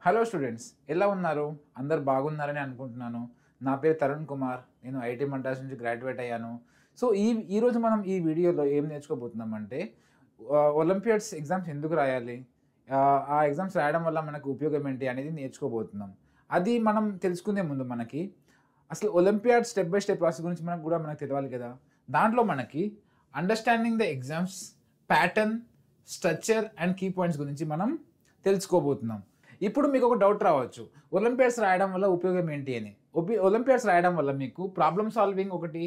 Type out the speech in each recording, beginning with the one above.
Hello students, ఎలా ఉన్నారు? అందరు బాగున్నారని అనుకుంటున్నాను. నా పేరు తరుణ్ కుమార్. నేను ఐటీ మద్రాస్ నుంచి గ్రాడ్యుయేట్ అయ్యాను. సో ఈరోజు మనం ఈ వీడియోలో ఏం నేర్చుకోబోతున్నామంటే ఒలింపియాడ్స్ ఎగ్జామ్స్ ఎందుకు రాయాలి, ఆ ఎగ్జామ్స్ రాయడం వల్ల మనకు ఉపయోగం ఏంటి అనేది నేర్చుకోబోతున్నాం. అది మనం తెలుసుకునే ముందు మనకి అసలు olympiad step by step process గురించి మనకు తెలియాలి కదా. దాంట్లో మనకి understanding the exams pattern, structure and key points గురించి మనం తెలుసుకోబోతున్నాం. ఇప్పుడు మీకు ఒక డౌట్ రావచ్చు, ఒలింపియాడ్స్ రాయడం వల్ల ఉపయోగం ఏంటి అని. ఒలింపియాడ్స్ రాయడం వల్ల మీకు ప్రాబ్లమ్ సాల్వింగ్ ఒకటి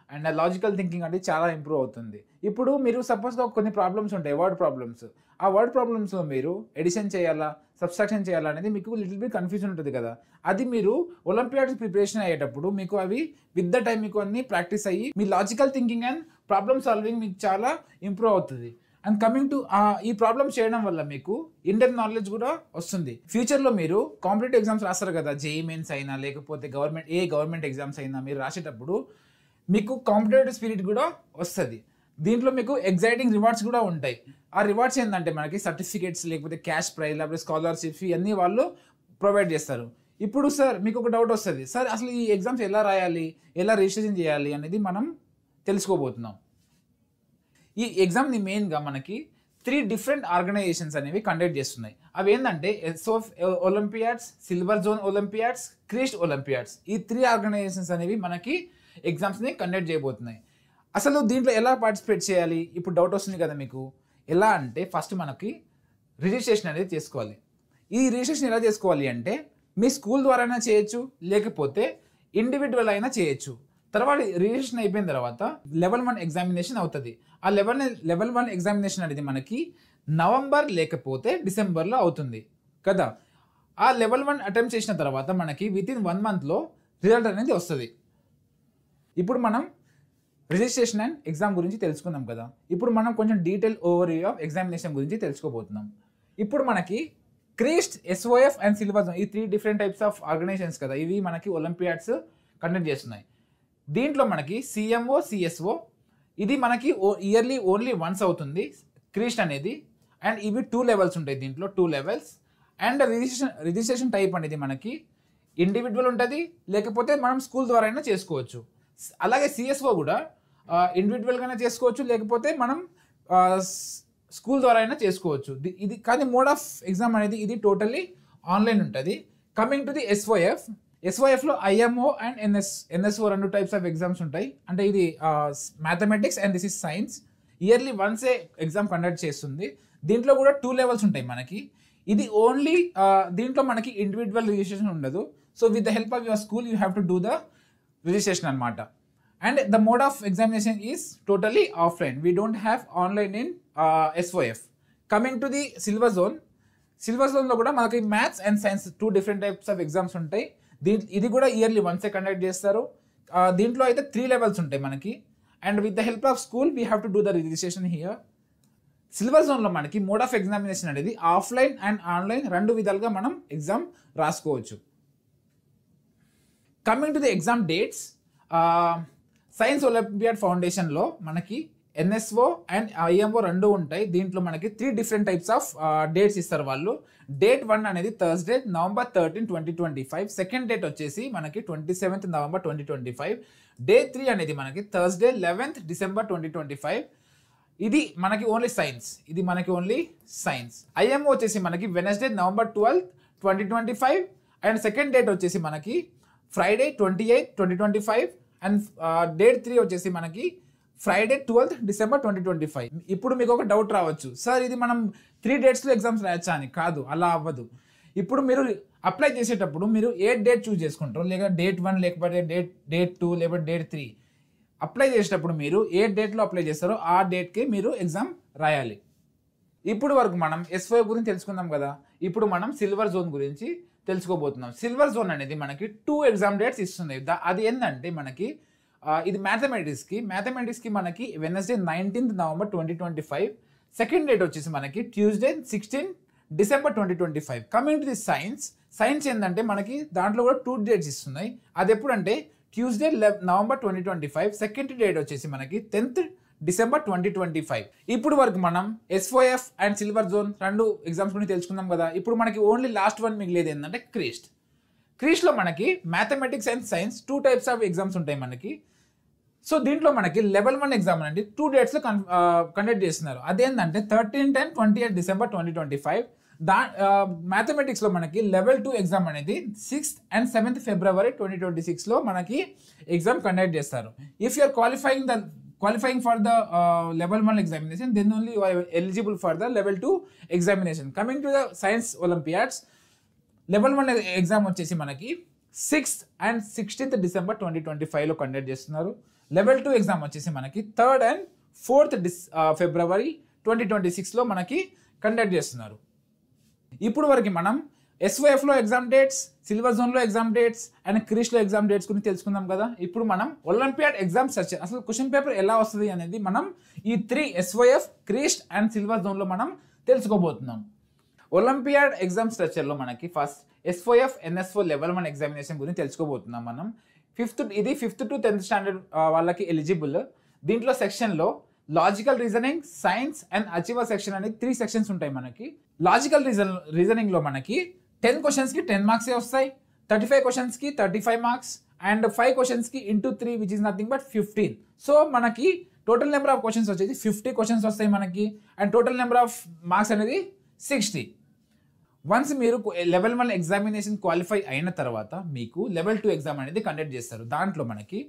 అండ్ లాజికల్ థింకింగ్ అనేది చాలా ఇంప్రూవ్ అవుతుంది. ఇప్పుడు మీరు సపోజ్గా కొన్ని ప్రాబ్లమ్స్ ఉంటాయి, వర్డ్ ప్రాబ్లమ్స్. ఆ వర్డ్ ప్రాబ్లమ్స్లో మీరు ఎడిషన్ చేయాలా, సబ్స్ట్రాక్షన్ చేయాలా అనేది మీకు లిటిల్ బిట్ కన్ఫ్యూజన్ ఉంటుంది కదా. అది మీరు ఒలింపియాడ్స్ ప్రిపరేషన్ అయ్యేటప్పుడు మీకు అవి విత్ ద టైం మీకు అన్ని ప్రాక్టీస్ అయ్యి మీ logical thinking and problem solving మీకు చాలా ఇంప్రూవ్ అవుతుంది. అండ్ కమింగ్ టు ఈ ప్రాబ్లమ్ చేయడం వల్ల మీకు ఇండియన్ నాలెడ్జ్ కూడా వస్తుంది. ఫ్యూచర్లో మీరు కాంపిటేటివ్ ఎగ్జామ్స్ రాస్తారు కదా, జేఈ మెయిన్స్ అయినా లేకపోతే గవర్నమెంట్ ఎగ్జామ్స్ అయినా మీరు రాసేటప్పుడు మీకు కాంపిటేటివ్ స్పిరిట్ కూడా వస్తుంది. దీంట్లో మీకు ఎగ్జైటింగ్ రివార్డ్స్ కూడా ఉంటాయి. ఆ రివార్డ్స్ ఏంటంటే మనకి సర్టిఫికేట్స్ లేకపోతే క్యాష్ ప్రైజ్ లేకపోతే స్కాలర్షిప్స్ ఇవన్నీ వాళ్ళు ప్రొవైడ్ చేస్తారు. ఇప్పుడు సార్ మీకు ఒక డౌట్ వస్తుంది, సార్ అసలు ఈ ఎగ్జామ్స్ ఎలా రాయాలి, ఎలా రిజిస్ట్రేషన్ చేయాలి అనేది మనం తెలుసుకోబోతున్నాం. ఈ ఎగ్జామ్ని మెయిన్గా మనకి 3 డిఫరెంట్ ఆర్గనైజేషన్స్ అనేవి కండక్ట్ చేస్తున్నాయి. అవి ఏంటంటే SOF olympiads, silver zone olympiads, crest olympiads. ఈ 3 ఆర్గనైజేషన్స్ అనేవి మనకి ఎగ్జామ్స్ని కండక్ట్ చేయబోతున్నాయి. అసలు దీంట్లో ఎలా పార్టిసిపేట్ చేయాలి ఇప్పుడు డౌట్ వస్తుంది కదా మీకు. ఎలా అంటే ఫస్ట్ మనకి రిజిస్ట్రేషన్ అనేది చేసుకోవాలి. ఈ రిజిస్ట్రేషన్ ఎలా చేసుకోవాలి అంటే మీ స్కూల్ ద్వారా చేయొచ్చు, లేకపోతే ఇండివిజువల్ అయినా చేయొచ్చు. తర్వాత రిజిస్ట్రేషన్ అయిపోయిన తర్వాత లెవెల్ 1 ఎగ్జామినేషన్ అవుతుంది. ఆ లెవెల్ 1 ఎగ్జామినేషన్ అనేది మనకి నవంబర్ లేకపోతే డిసెంబర్లో అవుతుంది కదా. ఆ లెవెల్ 1 అటెంప్ట్ చేసిన తర్వాత మనకి వితిన్ 1 మంత్లో రిజల్ట్ అనేది వస్తుంది. ఇప్పుడు మనం రిజిస్ట్రేషన్ అండ్ ఎగ్జామ్ గురించి తెలుసుకున్నాం కదా. ఇప్పుడు మనం కొంచెం డీటెయిల్ ఓవర్వ్యూ ఆఫ్ ఎగ్జామినేషన్ గురించి తెలుసుకోబోతున్నాం. ఇప్పుడు మనకి క్రీస్ట్, ఎస్ఓఎఫ్ అండ్ సిల్వర్ జోన్ ఈ 3 డిఫరెంట్ టైప్స్ ఆఫ్ ఆర్గనైజేషన్స్ కదా, ఇవి మనకి ఒలింపియాడ్స్ కండక్ట్ చేస్తున్నాయి. దీంట్లో మనకి సిఎంఓ, సిఎస్ఓ ఇది మనకి ఇయర్లీ ఓన్లీ వన్స్ అవుతుంది క్రీస్ట్ అనేది. అండ్ ఇవి 2 లెవెల్స్ ఉంటాయి, దీంట్లో 2 లెవెల్స్. అండ్ రిజిస్ట్రేషన్ టైప్ అనేది మనకి ఇండివిజువల్ ఉంటుంది, లేకపోతే మనం స్కూల్ ద్వారా అయినా చేసుకోవచ్చు. అలాగే సిఎస్ఓ కూడా ఇండివిజువల్గానే చేసుకోవచ్చు, లేకపోతే మనం స్కూల్ ద్వారా అయినా చేసుకోవచ్చు. ఇది కానీ మోడ్ ఆఫ్ ఎగ్జామ్ అనేది ఇది టోటల్లీ ఆన్లైన్ ఉంటుంది. కమింగ్ టు ది ఎస్ఓఎఫ్లో IMO and NSO 2 types of exams ఉంటాయి. అంటే ఇది mathematics and this is science. Yearly once exam conduct చేస్తుంది. దీంట్లో కూడా 2 లెవెల్స్ ఉంటాయి మనకి. ఇది ఓన్లీ దీంట్లో మనకి ఇండివిజువల్ రిజిస్ట్రేషన్ ఉండదు. So with the help of your school you have to do the registration అనమాట. And the mode of examination is totally offline. We don't have online in SOF. Coming to the silver జోన్లో కూడా మనకి maths and science 2 different types of exams ఉంటాయి. ఇది కూడా yearly వన్సే conduct చేస్తారు. దీంట్లో అయితే 3 లెవెల్స్ ఉంటాయి మనకి. And with the help of school we have to do the registration here. Silver జోన్లో మనకి మోడ్ ఆఫ్ ఎగ్జామినేషన్ అనేది ఆఫ్లైన్ అండ్ ఆన్లైన్ 2 విధాలుగా మనం ఎగ్జామ్ రాసుకోవచ్చు. Coming to the exam dates, science olympiad ఫౌండేషన్లో మనకి ఎన్ఎస్ఓ అండ్ ఐఎంఓ 2 ఉంటాయి. దీంట్లో మనకి 3 డిఫరెంట్ టైప్స్ ఆఫ్ డేట్స్ ఇస్తారు వాళ్ళు. డేట్ 1 అనేది థర్స్డే నవంబర్ 13, 2025. సెకండ్ డేట్ వచ్చేసి మనకి 27th నవంబర్ 2025. డే 3 అనేది మనకి థర్స్డే 11th డిసెంబర్ 2025. ఇది మనకి ఓన్లీ సైన్స్. ఐఎంఓ వచ్చేసి మనకి Wednesday November 12th 2025. And second date వచ్చేసి మనకి ఫ్రైడే 28th 2025. అండ్ డేట్ 3 వచ్చేసి మనకి ఫ్రైడే 12th డిసెంబర్ 2025. ఇప్పుడు మీకు ఒక డౌట్ రావచ్చు, సార్ ఇది మనం 3 డేట్స్లో ఎగ్జామ్స్ రాయచ్చా అని. కాదు, అలా అవ్వదు. ఇప్పుడు మీరు అప్లై చేసేటప్పుడు మీరు ఏ డేట్ చూస్ చేసుకుంటారో, లేక డేట్ 1 లేకపోతే డేట్ 2 లేకపోతే డేట్ 3 అప్లై చేసేటప్పుడు మీరు ఏ డేట్లో అప్లై చేస్తారో ఆ డేట్కి మీరు ఎగ్జామ్ రాయాలి. ఇప్పుడు వరకు మనం ఎస్ఓ గురించి తెలుసుకుందాం కదా. ఇప్పుడు మనం సిల్వర్ జోన్ గురించి తెలుసుకోబోతున్నాం. సిల్వర్ జోన్ అనేది మనకి 2 ఎగ్జామ్ డేట్స్ ఇస్తుంది. అది ఏంటంటే మనకి ఇది మ్యాథమెటిక్స్కి మనకి Wednesday 19th November 2025. Second date వచ్చేసి మనకి Tuesday 16 December 2025. Coming to the science ఏంటంటే మనకి దాంట్లో కూడా 2 డేట్స్ ఇస్తున్నాయి. అది ఎప్పుడంటే ట్యూస్డే నవంబర్ 2025. సెకండ్ డేట్ వచ్చేసి మనకి 10th December 2025. ఇప్పుడు వరకు మనం SOF అండ్ సిల్వర్ జోన్ రెండు ఎగ్జామ్స్ గురించి తెలుసుకుందాం కదా. ఇప్పుడు మనకి ఓన్లీ లాస్ట్ వన్ మిగిలేదు ఏంటంటే క్రీస్ట్. క్రీస్ట్లో మనకి mathematics and science 2 types of exams ఉంటాయి మనకి. సో దీంట్లో మనకి లెవెల్ 1 ఎగ్జామ్ అండి 2 డేట్స్లో కండక్ట్ చేస్తున్నారు. అదేంటంటే 13th and 28th December 2025. మ్యాథమెటిక్స్లో మనకి లెవెల్ 2 ఎగ్జామ్ అనేది 6th and 7th February 2026లో మనకి ఎగ్జామ్ కండక్ట్ చేస్తారు. If you're qualifying for the level 1 examination, then only you are eligible for the level 2 examination. Coming to the science Olympiads, level 1 exam వచ్చేసి మనకి 6th and 16th December 2025లో conduct చేస్తున్నారు. Level 2 exam వచ్చేసి మనకి 3rd and 4th February 2026లో మనకి conduct చేస్తున్నారు. ఇప్పుడు వరకు మనం SOFలో ఎగ్జామ్ డేట్స్, సిల్వర్ జోన్లో ఎగ్జామ్ డేట్స్ అండ్ క్రీస్ట్లో ఎగ్జామ్ డేట్స్ గురించి తెలుసుకుందాం కదా. ఇప్పుడు మనం ఒలింపియాడ్ ఎగ్జామ్ స్ట్రక్చర్, అసలు క్వశ్చన్ పేపర్ ఎలా వస్తుంది అనేది మనం ఈ 3 SOF, క్రీస్ట్ అండ్ సిల్వర్ జోన్లో మనం తెలుసుకోబోతున్నాం. ఒలింపియాడ్ ఎగ్జామ్ స్ట్రక్చర్లో మనకి first SOF NSO level 1 examination గురించి తెలుసుకోబోతున్నాం మనం. ఇది 5th to 10th స్టాండర్డ్ వాళ్ళకి ఎలిజిబుల్. దీంట్లో సెక్షన్లో logical reasoning, science and achiever section అనేది 3 సెక్షన్స్ ఉంటాయి మనకి. లాజికల్ రీజనింగ్లో మనకి 10 క్వశ్చన్స్కి 10 మార్క్సే వస్తాయి, 35 క్వశ్చన్స్కి 35 మార్క్స్ అండ్ 5 క్వశ్చన్స్కి into 3 which is nothing but 15. So మనకి టోటల్ నెంబర్ ఆఫ్ క్వశ్చన్స్ వచ్చేసి 50 క్వశ్చన్స్ వస్తాయి మనకి and total number of marks అనేది 60. వన్స్ మీరు లెవెల్ 1 ఎగ్జామినేషన్ క్వాలిఫై అయిన తర్వాత మీకు లెవెల్ 2 ఎగ్జామ్ అనేది కండక్ట్ చేస్తారు. దాంట్లో మనకి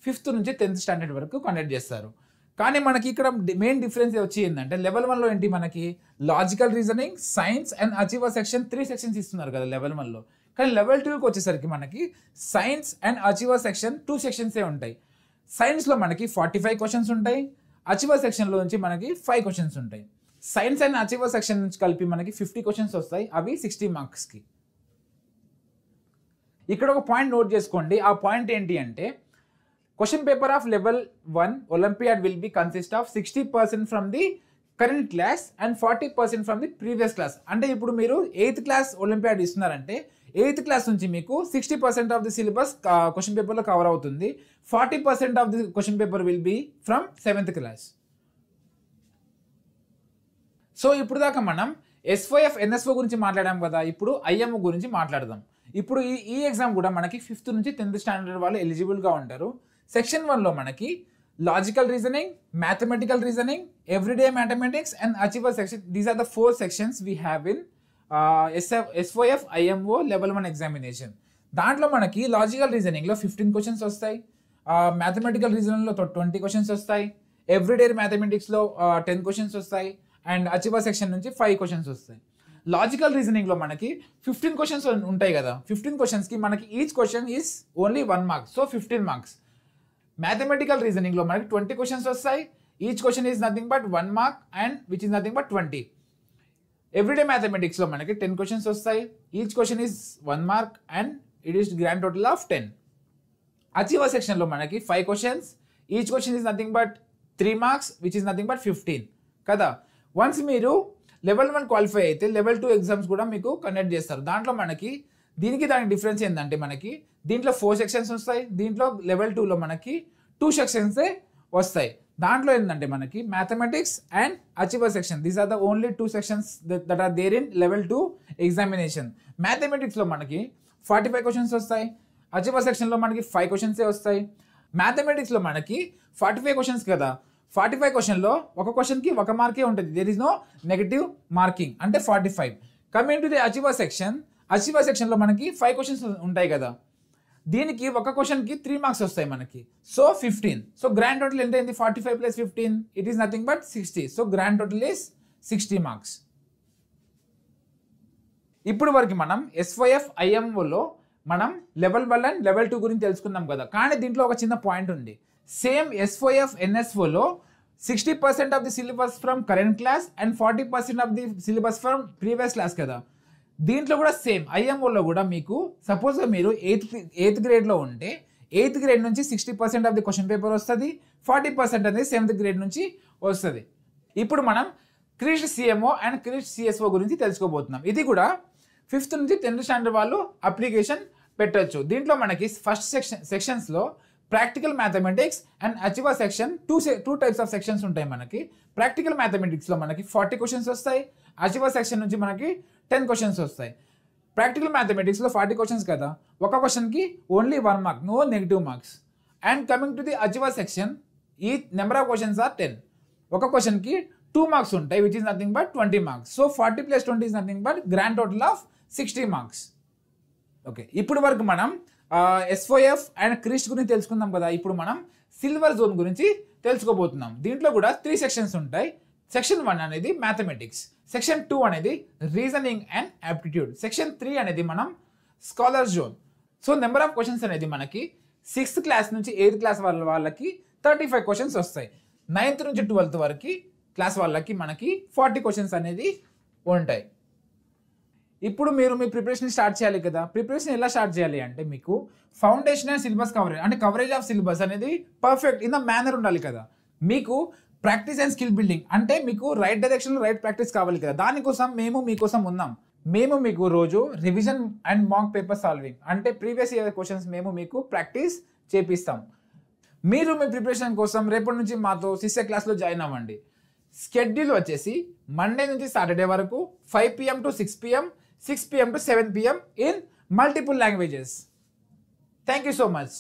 5th నుంచి 10th స్టాండర్డ్ వరకు కండక్ట్ చేస్తారు. కానీ మనకి ఇక్కడ మెయిన్ డిఫరెన్స్ వచ్చి ఏంటంటే లెవెల్ 1లో ఏంటి మనకి logical reasoning, science and achiever section 3 sections ఇస్తున్నారు కదా లెవెల్ 1లో. కానీ లెవెల్ 2కి వచ్చేసరికి మనకి సైన్స్ అండ్ అచీవర్ సెక్షన్ 2 సెక్షన్సే ఉంటాయి. సైన్స్లో మనకి 45 క్వశ్చన్స్ ఉంటాయి, అచీవర్ సెక్షన్లో నుంచి మనకి 5 క్వశ్చన్స్ ఉంటాయి. సైన్స్ అండ్ అచీవర్ సెక్షన్ నుంచి కలిపి మనకి 50 క్వశ్చన్స్ వస్తాయి, అవి 60 మార్క్స్కి. ఇక్కడ ఒక పాయింట్ నోట్ చేసుకోండి. ఆ పాయింట్ ఏంటి అంటే question paper of level 1 olympiad will be consist of 60% from the current class and 40% from the previous class. అంటే ఇప్పుడు మీరు 8th క్లాస్ ఒలింపియాడ్ ఇస్తున్నారంటే 8th క్లాస్ నుంచి మీకు 60% ఆఫ్ ది సిలబస్ క్వశ్చన్ పేపర్లో కవర్ అవుతుంది. 40% of the question paper will be from 7th class. So ఇప్పుడు దాకా మనం SOF NSO గురించి మాట్లాడాం కదా, ఇప్పుడు IMO గురించి మాట్లాడదాం. ఇప్పుడు ఈ ఎగ్జామ్ కూడా మనకి 5th నుంచి 10th స్టాండర్డ్ వాళ్ళు ఎలిజిబుల్గా ఉంటారు. సెక్షన్ 1లో మనకి logical reasoning, mathematical reasoning, everyday mathematics and achiever section. These are the 4 sections we have in SOF IMO level 1 examination. దాంట్లో మనకి లాజికల్ రీజనింగ్లో 15 క్వశ్చన్స్ వస్తాయి, మ్యాథమెటికల్ రీజనింగ్లో 20 క్వశ్చన్స్ వస్తాయి, ఎవ్రీడే మ్యాథమెటిక్స్లో 10 క్వశ్చన్స్ వస్తాయి అండ్ అచీవర్ సెక్షన్ నుంచి 5 క్వశ్చన్స్ వస్తాయి. లాజికల్ రీజనింగ్లో మనకి 15 క్వశ్చన్స్ ఉంటాయి కదా. 15 క్వశ్చన్స్కి మనకి each question is only 1 mark, so 15 marks. Mathematical రీజనింగ్లో మనకి 20 క్వశ్చన్స్ వస్తాయి, each question is nothing but 1 mark and which is nothing but 20. Everyday మ్యాథమెటిక్స్లో మనకి 10 క్వశ్చన్స్ వస్తాయి, each question is 1 mark and it is grand total of 10. Achiever సెక్షన్లో మనకి 5 questions, each question is nothing but 3 marks which is nothing but 15 కదా. Once మీరు level 1 qualify అయితే level 2 exams కూడా మీకు కండక్ట్ చేస్తారు. దాంట్లో మనకి దానికి డిఫరెన్స్ ఏంటంటే మనకి దీంట్లో 4 సెక్షన్స్ వస్తాయి, దీంట్లో లెవెల్ 2లో మనకి 2 సెక్షన్సే వస్తాయి. దాంట్లో ఏంటంటే మనకి mathematics and achiever section, these are the only 2 sections that are there in level 2 examination. మ్యాథమెటిక్స్లో మనకి 45 క్వశ్చన్స్ వస్తాయి, అచీవర్ సెక్షన్లో మనకి 5 క్వశ్చన్సే వస్తాయి. మ్యాథమెటిక్స్లో మనకి 45 క్వశ్చన్స్ కదా, 45 క్వశ్చన్లో ఒక క్వశ్చన్కి 1 మార్కే ఉంటుంది, there is no negative marking అంటే 45. కమింగ్ టు ది అచీవర్ సెక్షన్లో మనకి 5 క్వశ్చన్స్ ఉంటాయి కదా, దీనికి ఒక క్వశ్చన్కి 3 మార్క్స్ వస్తాయి మనకి, సో 15. సో గ్రాండ్ టోటల్ ఎంత అయింది? 45 + 15 it is nothing but 60. So grand total is 60 marks. ఇప్పుడు వరకు మనం SOF IMOలో మనం లెవెల్ 1 అండ్ లెవెల్ 2 గురించి తెలుసుకున్నాం కదా. కానీ దీంట్లో ఒక చిన్న పాయింట్ ఉంది. Same SOF NSOలో 60% of the syllabus from current class and 40% of the syllabus from previous class కదా. దీంట్లో కూడా సేమ్ IMOలో కూడా మీకు సపోజ్గా మీరు 8th గ్రేడ్లో ఉంటే 8th గ్రేడ్ నుంచి 60% ఆఫ్ ది క్వశ్చన్ పేపర్ వస్తుంది, 40% అనేది 7th గ్రేడ్ నుంచి వస్తుంది. ఇప్పుడు మనం Christ CMO and Christ CSO గురించి తెలుసుకోబోతున్నాం. ఇది కూడా 5th నుంచి 10th స్టాండర్డ్ వాళ్ళు అప్లికేషన్ పెట్టచ్చు. దీంట్లో మనకి ఫస్ట్ సెక్షన్స్లో practical mathematics and achiever section two types of sections ఉంటాయి మనకి. ప్రాక్టికల్ మ్యాథమెటిక్స్లో మనకి 40 క్వశ్చన్స్ వస్తాయి. అచివా సెక్షన్ నుంచి మనకి 10 క్వశ్చన్స్ వస్తాయి. ప్రాక్టికల్ మ్యాథమెటిక్స్లో 40 క్వశ్చన్స్ కదా, ఒక క్వశ్చన్కి only 1 mark, no negative marks. And coming to the achiever section, ఈ నెంబర్ ఆఫ్ క్వశ్చన్స్ ఆర్ 10. ఒక క్వశ్చన్కి 2 మార్క్స్ ఉంటాయి, which is nothing but 20 marks. So 40 + 20 is nothing but grand total of 60 marks. Okay, ఇప్పుడు వరకు మనం SOF అండ్ క్రిస్ట్ గురించి తెలుసుకుందాం కదా. ఇప్పుడు మనం సిల్వర్ జోన్ గురించి తెలుసుకోబోతున్నాం. దీంట్లో కూడా 3 సెక్షన్స్ ఉంటాయి. సెక్షన్ 1 అనేది మ్యాథమెటిక్స్, సెక్షన్ 2 అనేది రీజనింగ్ అండ్ యాప్టిట్యూడ్, సెక్షన్ 3 అనేది మనం scholar zone. So number of questions అనేది మనకి 6th క్లాస్ నుంచి 8th క్లాస్ వాళ్ళకి 35 క్వశ్చన్స్ వస్తాయి. 9th నుంచి 12th వరకు క్లాస్ వాళ్ళకి మనకి 40 క్వశ్చన్స్ అనేది ఉంటాయి. ఇప్పుడు మీరు మీ ప్రిపరేషన్ స్టార్ట్ చేయాలి కదా. ప్రిపరేషన్ ఎలా స్టార్ట్ చేయాలి అంటే, మీకు ఫౌండేషన్ అండ్ సిలబస్ కవరేజ్, అంటే కవరేజ్ ఆఫ్ సిలబస్ అనేది పర్ఫెక్ట్ ఇన్ ద మేనర్ ఉండాలి కదా. మీకు ప్రాక్టీస్ అండ్ స్కిల్ బిల్డింగ్, అంటే మీకు రైట్ డైరెక్షన్లో రైట్ ప్రాక్టీస్ కావాలి కదా. దానికోసం మేము మీకోసం ఉన్నాం. మేము మీకు రోజు revision and mock paper solving, అంటే ప్రీవియస్ ఇయర్ క్వశ్చన్స్ మేము మీకు ప్రాక్టీస్ చేపిస్తాం. మీరు మీ ప్రిపరేషన్ కోసం రేపటి నుంచి మాతో సిస్టర్ క్లాస్లో జాయిన్ అవ్వండి. షెడ్యూల్ వచ్చేసి మండే నుంచి సాటర్డే వరకు 5 PM to 6 PM, 6 PM to 7 PM in multiple languages. Thank you so much.